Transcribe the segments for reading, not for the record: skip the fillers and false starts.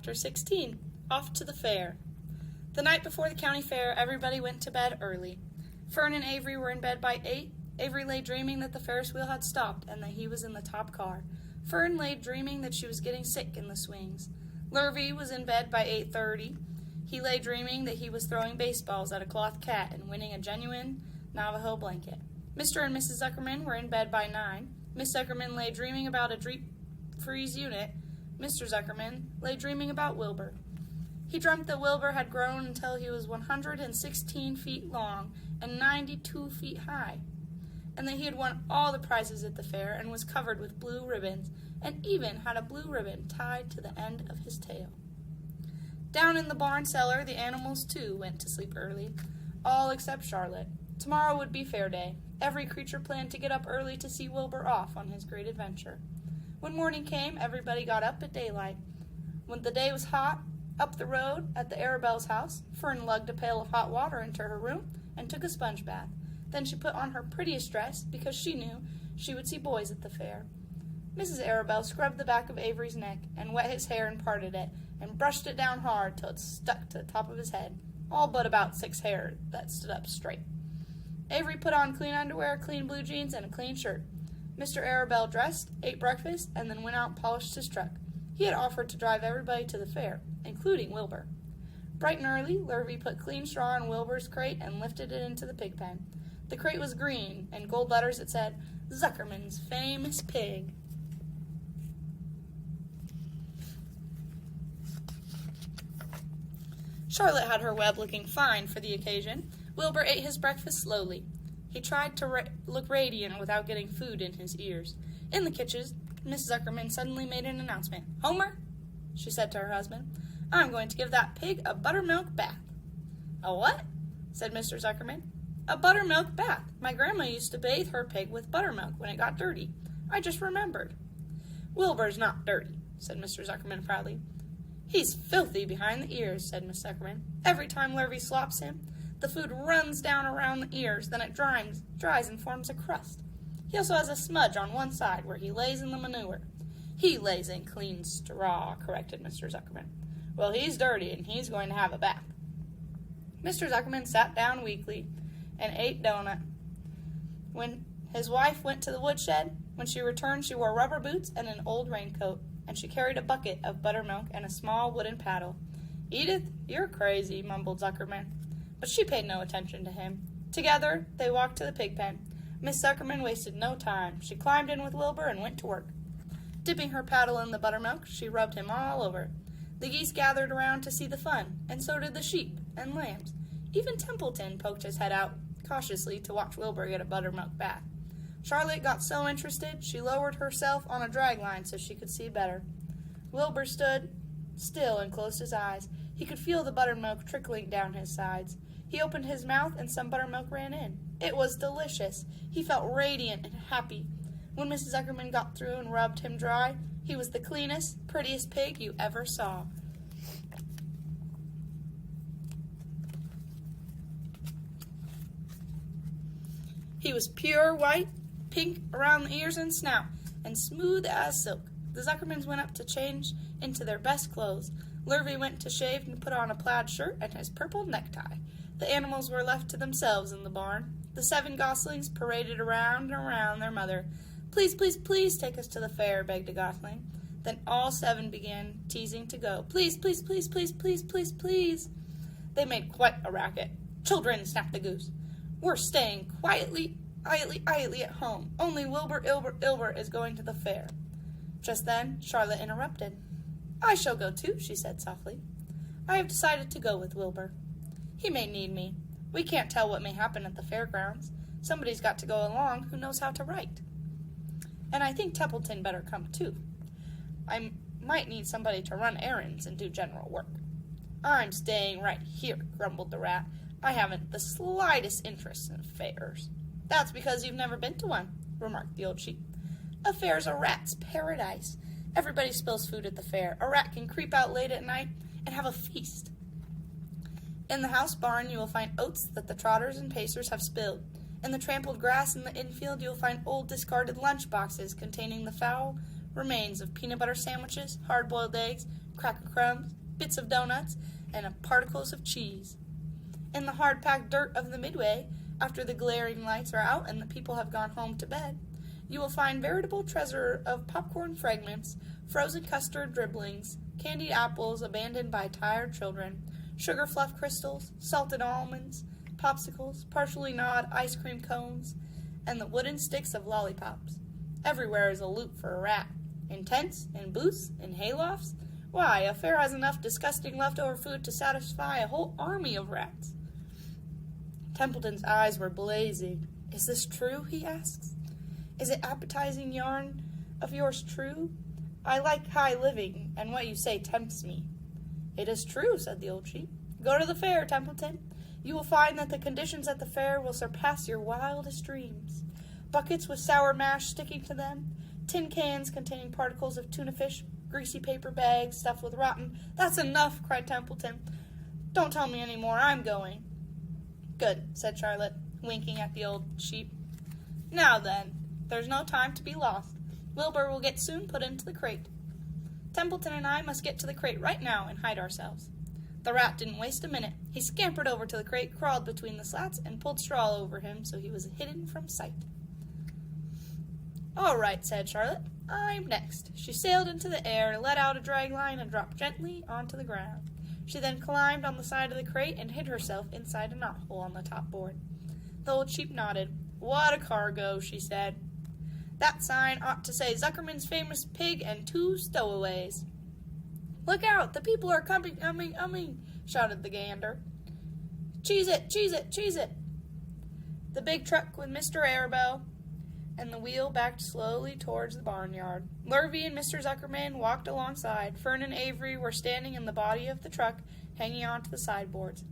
Chapter 16. Off to the fair. The night before the county fair, everybody went to bed early. Fern and Avery were in bed by 8. Avery lay dreaming that the Ferris wheel had stopped and that he was in the top car. Fern lay dreaming that she was getting sick in the swings. Lurvy was in bed by 8:30. He lay dreaming that he was throwing baseballs at a cloth cat and winning a genuine Navajo blanket. Mr. and Mrs. Zuckerman were in bed by 9. Miss Zuckerman lay dreaming about a deep freeze unit. Mr. Zuckerman lay dreaming about Wilbur. He dreamt that Wilbur had grown until he was 116 feet long and 92 feet high, and that he had won all the prizes at the fair and was covered with blue ribbons, and even had a blue ribbon tied to the end of his tail. Down in the barn cellar, the animals, too, went to sleep early, all except Charlotte. Tomorrow would be fair day. Every creature planned to get up early to see Wilbur off on his great adventure. When morning came, everybody got up at daylight. When the day was hot, up the road at the Arabelle's house, Fern lugged a pail of hot water into her room and took a sponge bath. Then she put on her prettiest dress because she knew she would see boys at the fair. Mrs. Arabelle scrubbed the back of Avery's neck and wet his hair and parted it and brushed it down hard till it stuck to the top of his head, all but about 6 hairs that stood up straight. Avery put on clean underwear, clean blue jeans, and a clean shirt. Mr. Arabelle dressed, ate breakfast, and then went out and polished his truck. He had offered to drive everybody to the fair, including Wilbur. Bright and early, Lurvy put clean straw in Wilbur's crate and lifted it into the pig pen. The crate was green, and gold letters that said, Zuckerman's Famous Pig. Charlotte had her web looking fine for the occasion. Wilbur ate his breakfast slowly. He tried to look radiant without getting food in his ears. In the kitchen, Mrs. Zuckerman suddenly made an announcement. Homer, she said to her husband, I'm going to give that pig a buttermilk bath. A what? Said Mr. Zuckerman. A buttermilk bath. My grandma used to bathe her pig with buttermilk when it got dirty. I just remembered. Wilbur's not dirty, said Mr. Zuckerman proudly. He's filthy behind the ears, said Miss Zuckerman. Every time Lurvy slops him, the food runs down around the ears, then it dries and forms a crust. He also has a smudge on one side where he lays in the manure. He lays in clean straw, corrected Mr. Zuckerman. Well, he's dirty, and he's going to have a bath. Mr. Zuckerman sat down weakly and ate donut. When his wife went to the woodshed, when she returned, she wore rubber boots and an old raincoat, and she carried a bucket of buttermilk and a small wooden paddle. Edith, you're crazy, mumbled Zuckerman. But she paid no attention to him. Together, they walked to the pig pen. Miss Zuckerman wasted no time. She climbed in with Wilbur and went to work. Dipping her paddle in the buttermilk, she rubbed him all over. The geese gathered around to see the fun, and so did the sheep and lambs. Even Templeton poked his head out cautiously to watch Wilbur get a buttermilk bath. Charlotte got so interested, she lowered herself on a drag line so she could see better. Wilbur stood still and closed his eyes. He could feel the buttermilk trickling down his sides. He opened his mouth and some buttermilk ran in. It was delicious. He felt radiant and happy. When Mrs. Zuckerman got through and rubbed him dry, he was the cleanest, prettiest pig you ever saw. He was pure white, pink around the ears and snout, and smooth as silk. The Zuckermans went up to change into their best clothes. Lurvy went to shave and put on a plaid shirt and his purple necktie. The animals were left to themselves in the barn. The 7 goslings paraded around and around their mother. Please, please, please take us to the fair, begged a gosling. Then all 7 began teasing to go. Please, please, please, please, please, please, please. They made quite a racket. Children, snapped the goose. We're staying quietly at home. Only Wilbur Ilber is going to the fair. Just then, Charlotte interrupted. I shall go too, she said softly. I have decided to go with Wilbur. He may need me. We can't tell what may happen at the fairgrounds. Somebody's got to go along who knows how to write. And I think Templeton better come too. I might need somebody to run errands and do general work. I'm staying right here, grumbled the rat. I haven't the slightest interest in fairs. That's because you've never been to one, remarked the old sheep. A fair's a rat's paradise. Everybody spills food at the fair. A rat can creep out late at night and have a feast. In the house barn you will find oats that the trotters and pacers have spilled. In the trampled grass in the infield you will find old discarded lunch boxes containing the foul remains of peanut butter sandwiches, hard-boiled eggs, cracker crumbs, bits of donuts, and particles of cheese. In the hard-packed dirt of the midway, after the glaring lights are out and the people have gone home to bed, you will find veritable treasure of popcorn fragments, frozen custard dribblings, candied apples abandoned by tired children, sugar fluff crystals, salted almonds, popsicles, partially gnawed ice cream cones, and the wooden sticks of lollipops. Everywhere is a loot for a rat. In tents, in booths, in haylofts. Why, a fair has enough disgusting leftover food to satisfy a whole army of rats. Templeton's eyes were blazing. Is this true, he asks. Is it appetizing yarn of yours true? I like high living, and what you say tempts me. It is true, said the old sheep. Go to the fair, Templeton. You will find that the conditions at the fair will surpass your wildest dreams. Buckets with sour mash sticking to them, tin cans containing particles of tuna fish, greasy paper bags stuffed with rotten. That's enough, cried Templeton. Don't tell me any more. I'm going. Good, said Charlotte, winking at the old sheep. Now then, there's no time to be lost. Wilbur will get soon put into the crate. Templeton and I must get to the crate right now and hide ourselves. The rat didn't waste a minute. He scampered over to the crate, crawled between the slats, and pulled straw over him so he was hidden from sight. All right, said Charlotte. I'm next. She sailed into the air, let out a drag line, and dropped gently onto the ground. She then climbed on the side of the crate and hid herself inside a knothole on the top board. The old sheep nodded. What a cargo, she said. That sign ought to say Zuckerman's famous pig and 2 stowaways. Look out, the people are coming, shouted the gander. Cheese it, cheese it, cheese it. The big truck with Mr. Arabelle and the wheel backed slowly towards the barnyard. Lurvy and Mr. Zuckerman walked alongside. Fern and Avery were standing in the body of the truck, hanging onto the sideboards.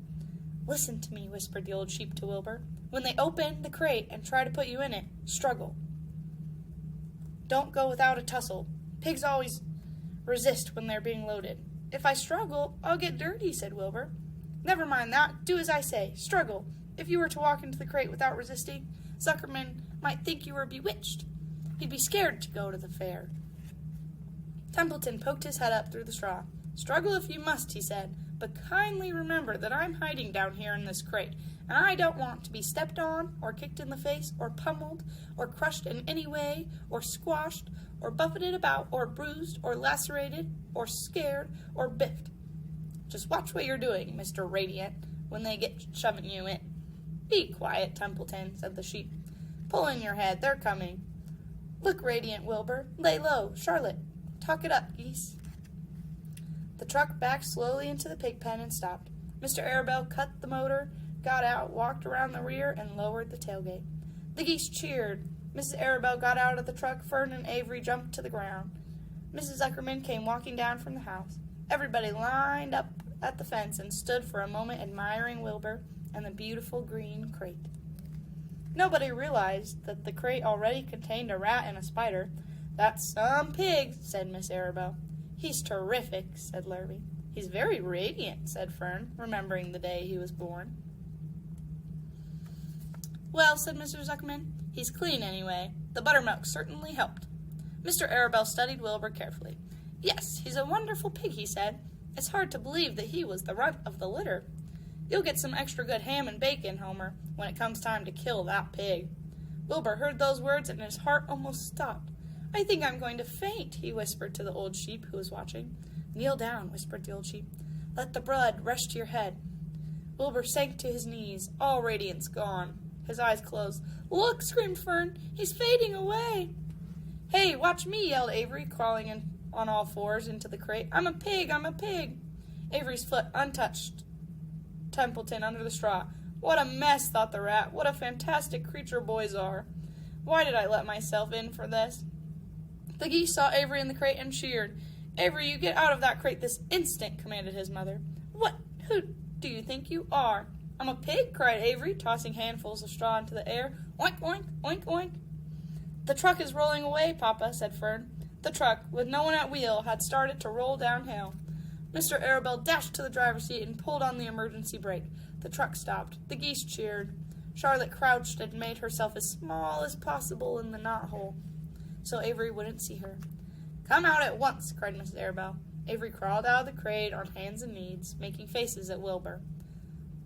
Listen to me, whispered the old sheep to Wilbur. When they open the crate and try to put you in it, struggle. Don't go without a tussle. Pigs always resist when they're being loaded. If I struggle, I'll get dirty, said Wilbur. Never mind that. Do as I say. Struggle. If you were to walk into the crate without resisting, Zuckerman might think you were bewitched. He'd be scared to go to the fair. Templeton poked his head up through the straw. Struggle if you must, he said, but kindly remember that I'm hiding down here in this crate, and I don't want to be stepped on, or kicked in the face, or pummeled, or crushed in any way, or squashed, or buffeted about, or bruised, or lacerated, or scared, or biffed. Just watch what you're doing, Mr. Radiant, when they get shoving you in. Be quiet, Templeton, said the sheep. Pull in your head, they're coming. Look, Radiant Wilbur. Lay low, Charlotte. Talk it up, geese. The truck backed slowly into the pig pen and stopped. Mr. Arabelle cut the motor, got out, walked around the rear, and lowered the tailgate. The geese cheered. Mrs. Arabelle got out of the truck. Fern and Avery jumped to the ground. Mrs. Zuckerman came walking down from the house. Everybody lined up at the fence and stood for a moment admiring Wilbur and the beautiful green crate. Nobody realized that the crate already contained a rat and a spider. That's some pig, said Miss Arabelle. He's terrific, said Lurvy. He's very radiant, said Fern, remembering the day he was born. Well, said Mr. Zuckerman, he's clean anyway. The buttermilk certainly helped. Mr. Arabelle studied Wilbur carefully. Yes, he's a wonderful pig, he said. It's hard to believe that he was the runt of the litter. You'll get some extra good ham and bacon, Homer, when it comes time to kill that pig. Wilbur heard those words and his heart almost stopped. I think I'm going to faint, he whispered to the old sheep who was watching. Kneel down, whispered the old sheep. Let the blood rush to your head. Wilbur sank to his knees, all radiance gone. His eyes closed. Look, screamed Fern. He's fading away. Hey, watch me, yelled Avery, crawling in on all fours into the crate. I'm a pig, I'm a pig. Avery's foot untouched Templeton under the straw. What a mess, thought the rat. What a fantastic creature boys are. Why did I let myself in for this? The geese saw Avery in the crate and cheered. Avery, you get out of that crate this instant, commanded his mother. What? Who do you think you are? I'm a pig, cried Avery, tossing handfuls of straw into the air. Oink, oink, oink, oink. The truck is rolling away, Papa, said Fern. The truck, with no one at wheel, had started to roll downhill. Mr. Arabelle dashed to the driver's seat and pulled on the emergency brake. The truck stopped. The geese cheered. Charlotte crouched and made herself as small as possible in the knothole, so Avery wouldn't see her. Come out at once, cried Mrs. Arabelle. Avery crawled out of the crate on hands and knees, making faces at Wilbur.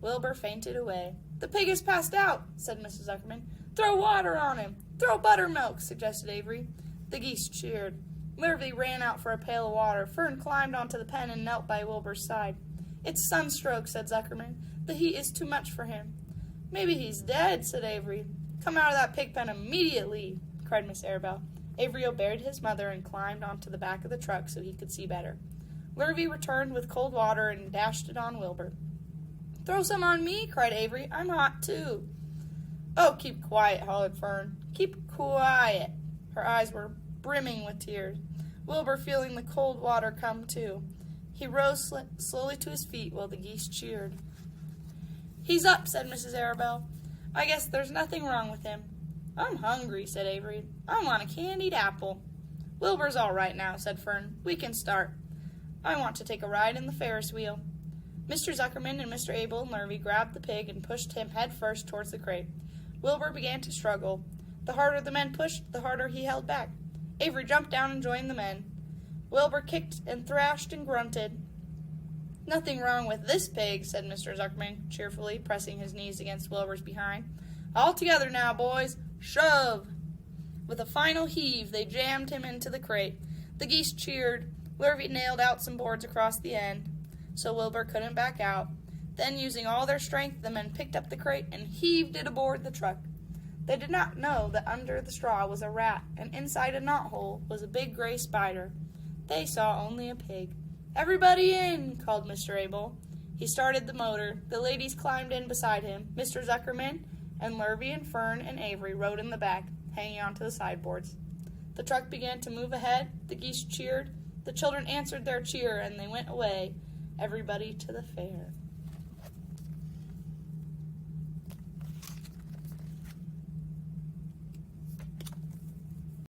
Wilbur fainted away. "The pig has passed out," said Mrs. Zuckerman. "Throw water on him." "Throw buttermilk," suggested Avery. The geese cheered. Lurvy ran out for a pail of water. Fern climbed onto the pen and knelt by Wilbur's side. "It's sunstroke," said Zuckerman. "The heat is too much for him." "Maybe he's dead," said Avery. "Come out of that pig pen immediately," cried Miss Arabelle. Avery obeyed his mother and climbed onto the back of the truck so he could see better. Lurvy returned with cold water and dashed it on Wilbur. "Throw some on me," cried Avery. "I'm hot, too." "Oh, keep quiet," hollered Fern. "Keep quiet." Her eyes were brimming with tears. Wilbur, feeling the cold water come, too. He rose slowly to his feet while the geese cheered. "He's up," said Mrs. Arabelle. "I guess there's nothing wrong with him." "I'm hungry," said Avery. "I want a candied apple." "Wilbur's all right now," said Fern. "We can start." "I want to take a ride in the Ferris wheel." Mr. Zuckerman and Mr. Abel and Lurvy grabbed the pig and pushed him head first towards the crate. Wilbur began to struggle. The harder the men pushed, the harder he held back. Avery jumped down and joined the men. Wilbur kicked and thrashed and grunted. "Nothing wrong with this pig," said Mr. Zuckerman cheerfully, pressing his knees against Wilbur's behind. "All together now, boys. Shove!" With a final heave, they jammed him into the crate. The geese cheered. Lurvy nailed out some boards across the end, so Wilbur couldn't back out. Then, using all their strength, the men picked up the crate and heaved it aboard the truck. They did not know that under the straw was a rat, and inside a knothole was a big gray spider. They saw only a pig. "Everybody in!" called Mr. Abel. He started the motor. The ladies climbed in beside him. Mr. Zuckerman and Lurvy and Fern and Avery rode in the back, hanging onto the sideboards. The truck began to move ahead. The geese cheered. The children answered their cheer, and they went away, everybody to the fair.